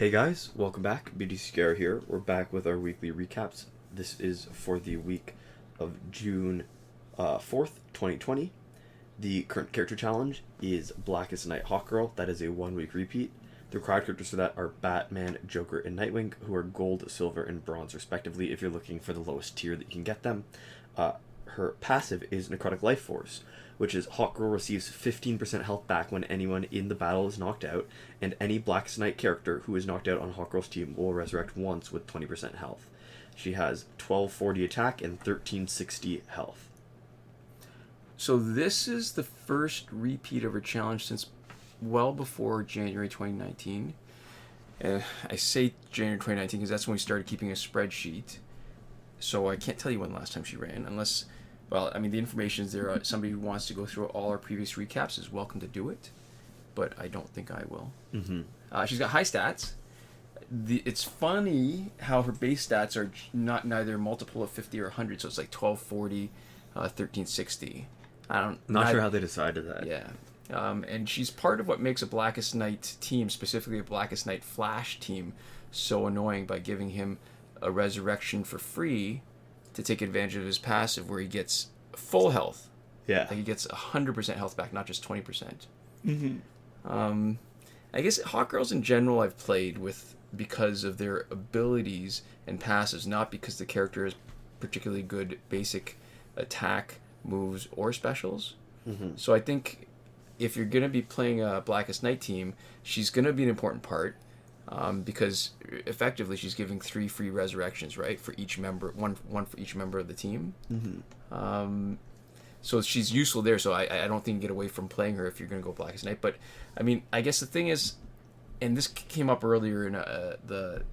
Hey guys, welcome back. BDC Scare here. We're back with our weekly recaps. This is for the week of June 4th, 2020. The current character challenge is Blackest Night Hawkgirl. That is a 1 week repeat. The required characters for that are Batman, Joker, and Nightwing, who are gold, silver, and bronze respectively if you're looking for the lowest tier that you can get them. Her passive is Necrotic Life Force, which is Hawkgirl receives 15% health back when anyone in the battle is knocked out, and any Blackest Night character who is knocked out on Hawkgirl's team will resurrect once with 20% health. She has 1240 attack and 1360 health. So this is the first repeat of her challenge since well before January 2019. I say January 2019 because that's when we started keeping a spreadsheet. So I can't tell you when the last time she ran, unless... Well, I mean, the information is there. Somebody who wants to go through all our previous recaps is welcome to do it, but I don't think I will. Mm-hmm. She's got high stats. It's funny how her base stats are neither multiple of 50 or 100, so it's like 1240, 1360. Not sure how they decided that. Yeah. And she's part of what makes a Blackest Night team, specifically a Blackest Night Flash team, so annoying by giving him a resurrection for free to take advantage of his passive where he gets full health. Yeah. Like he gets 100% health back, not just 20%. Mm-hmm. I guess Hawkgirls in general I've played with because of their abilities and passives, not because the character has particularly good basic attack, moves, or specials. Mm-hmm. So I think if you're going to be playing a Blackest Night team, she's going to be an important part. Because effectively she's giving 3 free resurrections, right, for each member, one for each member of the team. Mm-hmm. So she's useful there. So I don't think you get away from playing her if you're going to go Blackest Night. But I mean, I guess the thing is, and this came up earlier in the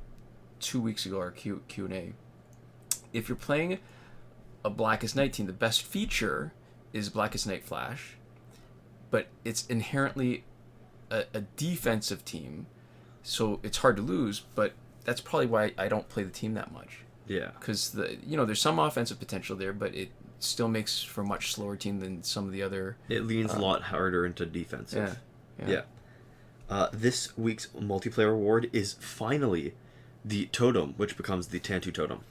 2 weeks ago our Q&A. If you're playing a Blackest Night team, the best feature is Blackest Night Flash, but it's inherently a defensive team. So it's hard to lose, but that's probably why I don't play the team that much. Yeah. Because there's some offensive potential there, but it still makes for a much slower team than some of the other. It leans a lot harder into defensive. Yeah. This week's multiplayer award is finally the Totem, which becomes the Tantu Totem.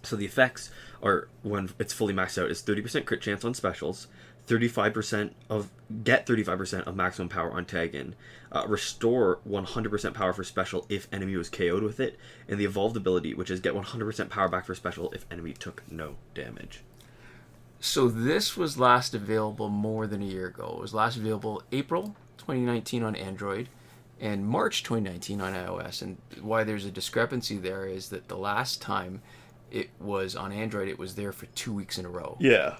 So the effects are, when it's fully maxed out, is 30% crit chance on specials, 35% of maximum power on tag-in, restore 100% power for special if enemy was KO'd with it, and the evolved ability, which is get 100% power back for special if enemy took no damage. So this was last available more than a year ago. It was last available April 2019 on Android and March 2019 on iOS. And why there's a discrepancy there is that the last time it was on Android, it was there for 2 weeks in a row. Yeah.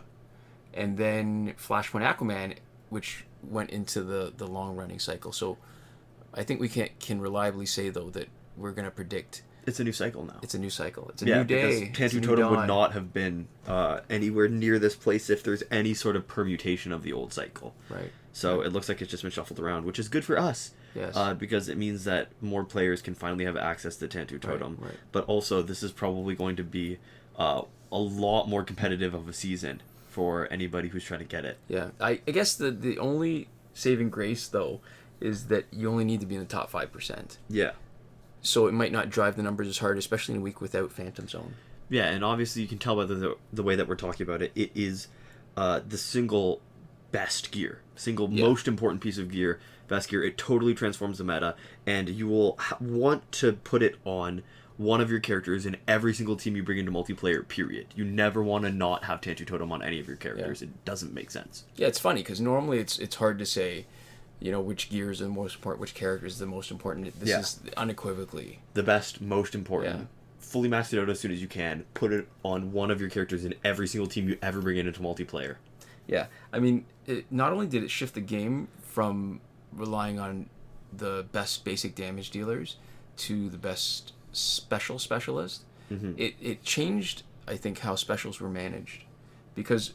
And then Flashpoint Aquaman, which went into the long-running cycle. So I think we can reliably say, though, that we're going to predict... It's a new cycle now. It's a new cycle. It's a new day. Because Tantu Totem would not have been anywhere near this place if there's any sort of permutation of the old cycle. Right. So it looks like it's just been shuffled around, which is good for us. Yes. Because it means that more players can finally have access to Tantu Totem. Right. But also, this is probably going to be a lot more competitive of a season for anybody who's trying to get it. Yeah. I guess the only saving grace, though, is that you only need to be in the top 5%. Yeah. So it might not drive the numbers as hard, especially in a week without Phantom Zone. Yeah, and obviously you can tell by the way that we're talking about it, it is the single best gear. Most important piece of gear, best gear. It totally transforms the meta, and you will want to put it on one of your characters in every single team you bring into multiplayer, period. You never want to not have Tantu Totem on any of your characters. Yeah. It doesn't make sense. Yeah, it's funny, because normally it's hard to say, which gear is the most important, which character is the most important. This is unequivocally the best, most important. Yeah. Fully max it out as soon as you can. Put it on one of your characters in every single team you ever bring into multiplayer. Yeah, I mean, not only did it shift the game from relying on the best basic damage dealers to the best specialist, it changed, I think, how specials were managed. Because,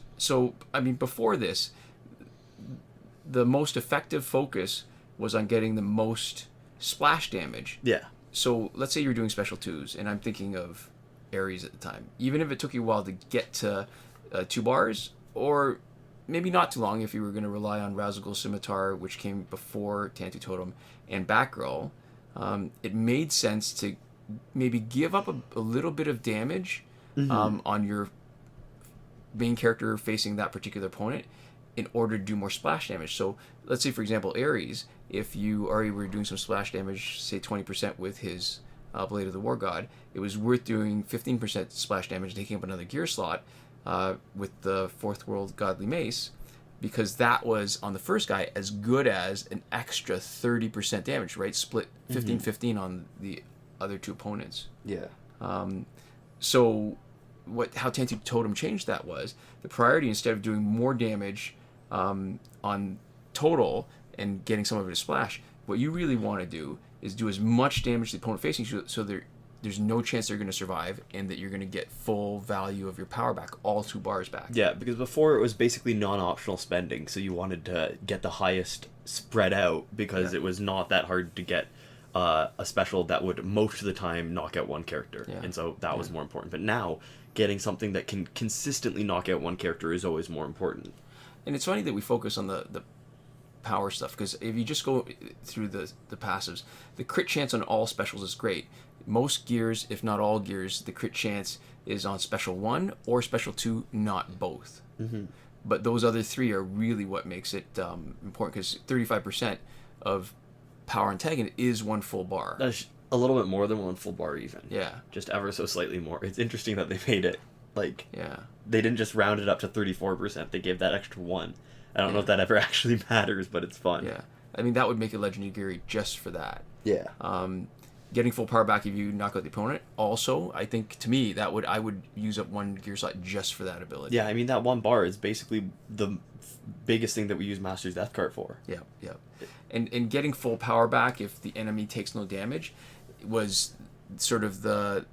before this, the most effective focus was on getting the most splash damage. Yeah. So let's say you're doing special 2s, and I'm thinking of Ares at the time. Even if it took you a while to get to 2 bars, or maybe not too long if you were going to rely on Razagul Scimitar, which came before Tantu Totem, and Batgirl, it made sense to maybe give up a little bit of damage on your main character facing that particular opponent in order to do more splash damage. So let's say, for example, Ares, if you already were doing some splash damage, say 20% with his Blade of the War God, it was worth doing 15% splash damage, taking up another gear slot with the Fourth World Godly Mace, because that was, on the first guy, as good as an extra 30% damage, right? Split 15-15 on the other two opponents. Yeah. So how Tantu Totem changed that was the priority, instead of doing more damage on total and getting some of it to splash, what you really want to do is do as much damage to the opponent facing you so there's no chance they're going to survive, and that you're going to get full value of your power back, all 2 bars back. Yeah, because before it was basically non-optional spending, so you wanted to get the highest spread out, because it was not that hard to get a special that would most of the time knock out one character, and so that was more important. But now, getting something that can consistently knock out one character is always more important. And it's funny that we focus on the power stuff, because if you just go through the passives, the crit chance on all specials is great. Most gears, if not all gears, the crit chance is on special 1 or special 2, not both. But those other 3 are really what makes it important, because 35% of power antagonist is 1 full bar. That's a little bit more than 1 full bar even. Yeah. Just ever so slightly more. It's interesting that they made it, like, yeah, they didn't just round it up to 34%. They gave that extra 1. I don't know if that ever actually matters, but it's fun. Yeah. I mean, that would make a legendary gear just for that. Yeah. Getting full power back if you knock out the opponent, also, I think, to me, I would use up 1 gear slot just for that ability. Yeah, I mean, that 1 bar is basically the biggest thing that we use Master's Death Card for. Yeah, yeah. And getting full power back if the enemy takes no damage was sort of the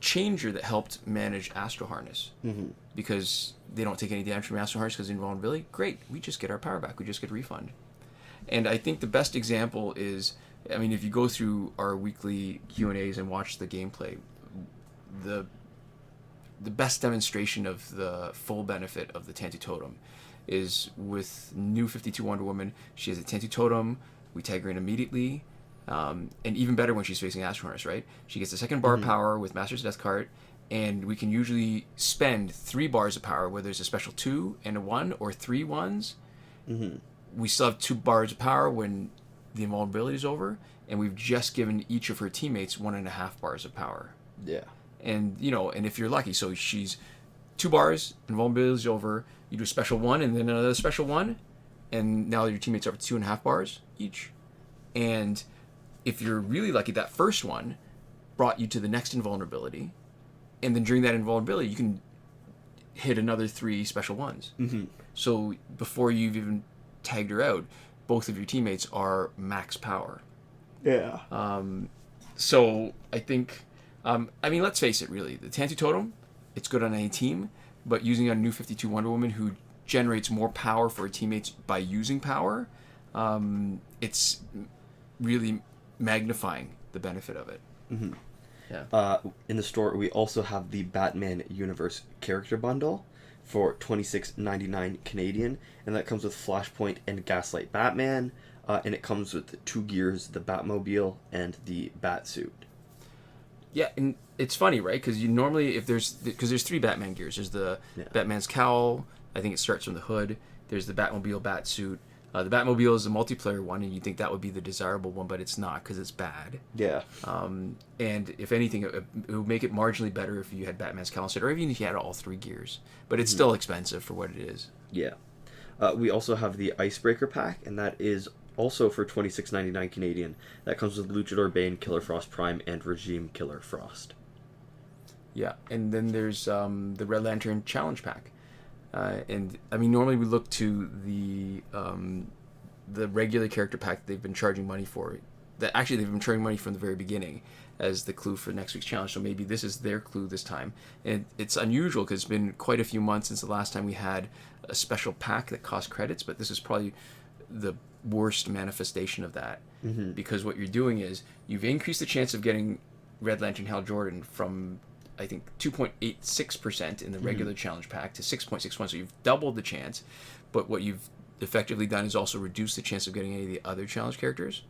changer that helped manage Astro Harness. Because they don't take any damage from Astro Harness because of invulnerability. Great, we just get our power back. We just get a refund. And I think the best example is, I mean, if you go through our weekly Q&As and watch the gameplay, the best demonstration of the full benefit of the Tantu Totem is with new 52 Wonder Woman. She has a Tantu Totem. We tag her in immediately. And even better when she's facing Astro Harness, right? She gets the 2nd bar of power with Master's Death Card, and we can usually spend 3 bars of power, whether it's a special 2 and a 1 or 3 1s. We still have 2 bars of power when the invulnerability is over, and we've just given each of her teammates 1.5 bars of power. Yeah. And, and if you're lucky, so she's 2 bars, invulnerability is over, you do a special 1 and then another special 1, and now your teammates are up to 2.5 bars each. And if you're really lucky, that first one brought you to the next invulnerability, and then during that invulnerability, you can hit another 3 special 1s. So before you've even tagged her out, both of your teammates are max power. Yeah. So I think, I mean, let's face it, really. The Tantu Totem, it's good on any team, but using a new 52 Wonder Woman who generates more power for her teammates by using power, it's really magnifying the benefit of it. Yeah. In the store, we also have the Batman Universe character bundle for $26.99 Canadian, and that comes with Flashpoint and Gaslight Batman, and it comes with 2 gears, the Batmobile and the Batsuit. Yeah, and it's funny, right? Because you normally, there's 3 Batman gears. There's the Batman's cowl. I think it starts from the hood. There's the Batmobile Batsuit. The Batmobile is a multiplayer one, and you think that would be the desirable one, but it's not, because it's bad. Yeah. And if anything, it would make it marginally better if you had Batman's cowl instead, or even if you had all 3 gears. But it's still expensive for what it is. Yeah. We also have the Icebreaker pack, and that is also for $26.99 Canadian. That comes with Luchador Bane, Killer Frost Prime, and Regime Killer Frost. Yeah, and then there's the Red Lantern Challenge pack. And I mean, normally we look to the regular character pack that they've been charging money for. That actually they've been charging money from the very beginning as the clue for next week's challenge. So maybe this is their clue this time. And it's unusual because it's been quite a few months since the last time we had a special pack that cost credits. But this is probably the worst manifestation of that, because what you're doing is you've increased the chance of getting Red Lantern Hal Jordan from, I think, 2.86% in the regular challenge pack to 6.61, so you've doubled the chance. But what you've effectively done is also reduce the chance of getting any of the other challenge characters.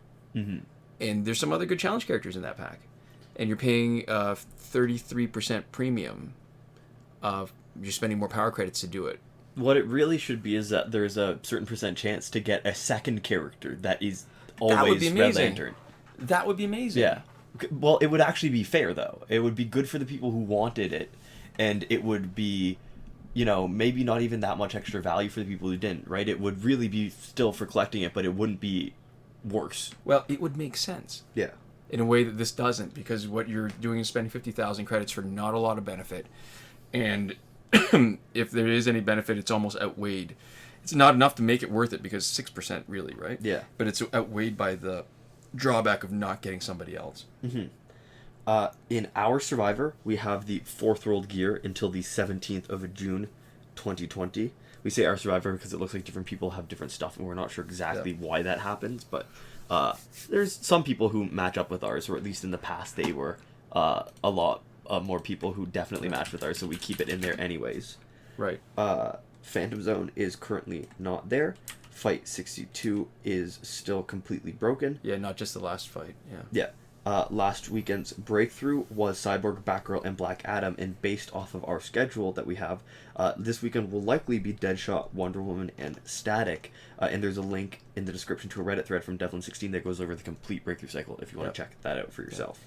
And there's some other good challenge characters in that pack. And you're paying 33% premium. You're spending more power credits to do it. What it really should be is that there's a certain percent chance to get a second character that is always Red Lantern. That would be amazing. Yeah. Well, it would actually be fair, though. It would be good for the people who wanted it, and it would be, you know, maybe not even that much extra value for the people who didn't, right? It would really be still for collecting it, but it wouldn't be worse. Well, it would make sense. Yeah. In a way that this doesn't, because what you're doing is spending 50,000 credits for not a lot of benefit. And if there is any benefit, it's almost outweighed. It's not enough to make it worth it, because 6% really, right? Yeah. But it's outweighed by the drawback of not getting somebody else. In our Survivor, we have the 4th World Gear until the 17th of June, 2020. We say our Survivor because it looks like different people have different stuff, and we're not sure exactly why that happens, but there's some people who match up with ours, or at least in the past they were a lot more people who definitely match with ours, so we keep it in there anyways. Right. Phantom Zone is currently not there. Fight 62 is still completely broken. Yeah, not just the last fight. Yeah. Yeah. Last weekend's breakthrough was Cyborg, Batgirl, and Black Adam, and based off of our schedule that we have, this weekend will likely be Deadshot, Wonder Woman, and Static. And there's a link in the description to a Reddit thread from Devlin16 that goes over the complete breakthrough cycle if you want to check that out for yourself.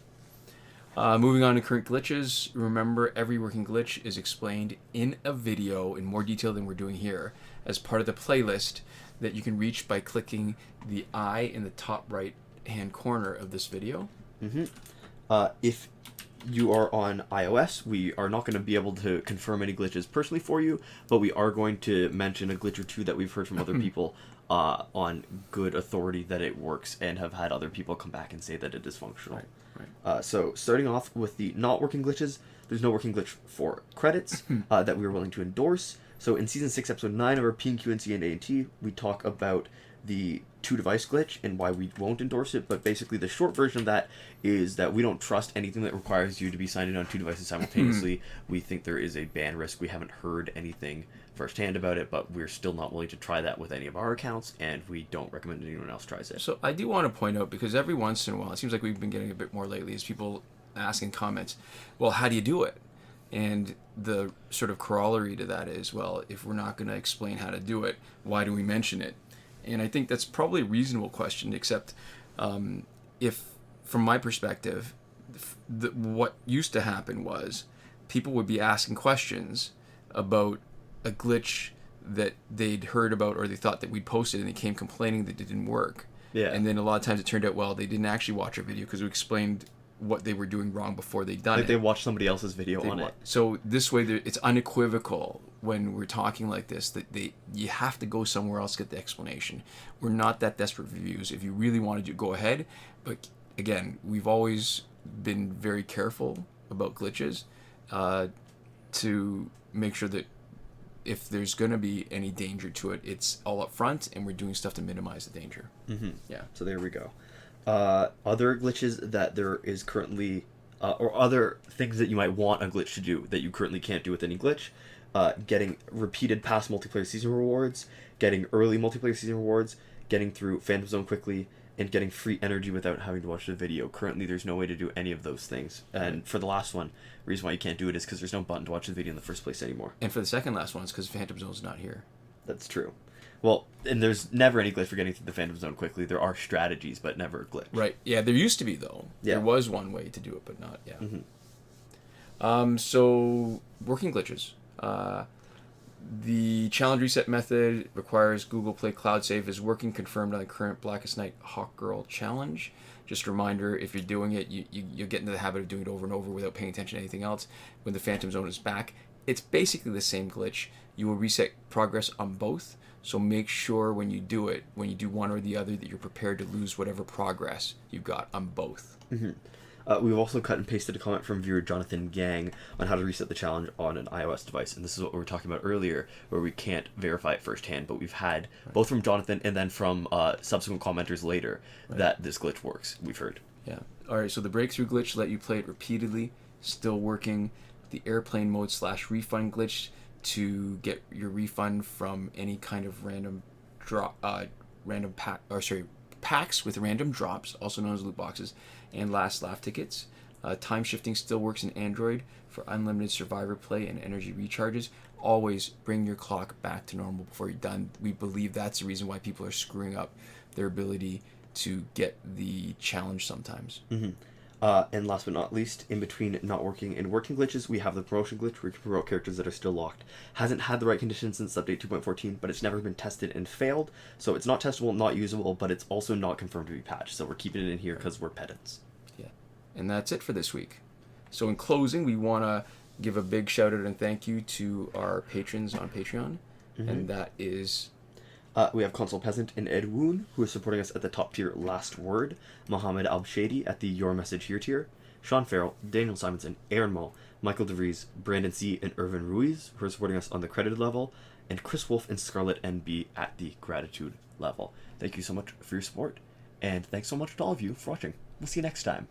Moving on to current glitches, remember every working glitch is explained in a video in more detail than we're doing here as part of the playlist that you can reach by clicking the eye in the top right hand corner of this video. If you are on iOS, we are not going to be able to confirm any glitches personally for you, but we are going to mention a glitch or two that we've heard from other people on good authority that it works, and have had other people come back and say that it is functional. Right. So starting off with the not working glitches, there's no working glitch for credits that we are willing to endorse. So in Season 6, Episode 9 of our PNQ and A&T, we talk about the 2-device glitch and why we won't endorse it, but basically the short version of that is that we don't trust anything that requires you to be signed in on 2 devices simultaneously. We think there is a ban risk. We haven't heard anything firsthand about it, but we're still not willing to try that with any of our accounts, and we don't recommend anyone else tries it. So I do want to point out, because every once in a while, it seems like we've been getting a bit more lately, is people asking comments, well, how do you do it? And the sort of corollary to that is, well, if we're not going to explain how to do it, why do we mention it? And I think that's probably a reasonable question, except if, from my perspective, what used to happen was people would be asking questions about a glitch that they'd heard about or they thought that we'd posted, and they came complaining that it didn't work. Yeah. And then a lot of times it turned out, well, they didn't actually watch our video because we explained what they were doing wrong before they'd done it. Like they watched somebody else's video on it. So this way, it's unequivocal when we're talking like this that you have to go somewhere else to get the explanation. We're not that desperate for views. If you really wanted to, go ahead. But again, we've always been very careful about glitches to make sure that if there's going to be any danger to it, it's all up front, and we're doing stuff to minimize the danger. Yeah. So there we go. Other glitches that there is currently, or other things that you might want a glitch to do that you currently can't do with any glitch, getting repeated past multiplayer season rewards, getting early multiplayer season rewards, getting through Phantom Zone quickly, and getting free energy without having to watch the video. Currently, there's no way to do any of those things. And for the last one, the reason why you can't do it is because there's no button to watch the video in the first place anymore. And for the second last one, it's because Phantom Zone's not here. That's true. Well, and there's never any glitch for getting through the Phantom Zone quickly. There are strategies, but never a glitch. Right. Yeah, there used to be, though. Yeah. There was one way to do it, but not, So, working glitches. The challenge reset method requires Google Play Cloud Save is working, confirmed on the current Blackest Night Hawkgirl challenge. Just a reminder, if you're doing it, you get into the habit of doing it over and over without paying attention to anything else. When the Phantom Zone is back, it's basically the same glitch. You will reset progress on both. So make sure when you do it, when you do one or the other, that you're prepared to lose whatever progress you've got on both. We've also cut and pasted a comment from viewer Jonathan Gang on how to reset the challenge on an iOS device. And this is what we were talking about earlier, where we can't verify it firsthand, but we've had both from Jonathan and then from subsequent commenters later that this glitch works, we've heard. Yeah. All right, so the breakthrough glitch let you play it repeatedly, still working. The airplane mode / refund glitch to get your refund from any kind of random packs with random drops, also known as loot boxes, and last laugh tickets. Time shifting still works in Android for unlimited survivor play and energy recharges. Always bring your clock back to normal before you're done. We believe that's the reason why people are screwing up their ability to get the challenge sometimes. Mm-hmm. And last but not least, in between not working and working glitches, we have the promotion glitch where you can promote characters that are still locked. Hasn't had the right conditions since update 2.14, but it's never been tested and failed. So it's not testable, not usable, but it's also not confirmed to be patched. So we're keeping it in here because we're pedants. Yeah. And that's it for this week. So in closing, we want to give a big shout out and thank you to our patrons on Patreon. Mm-hmm. And that is... we have Console Peasant and Edwoon, who is supporting us at the top tier Last Word, Mohammed Albshaiti at the Your Message Here tier, Shawn, Farrell, Daniel Simonson, Aaron Maule, Michael DeVries, Brandon C., and Irvin Ruiz, who are supporting us on the credited level, and Chris Wolff and Scarlet Enby at the gratitude level. Thank you so much for your support, and thanks so much to all of you for watching. We'll see you next time.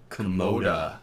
Komoda.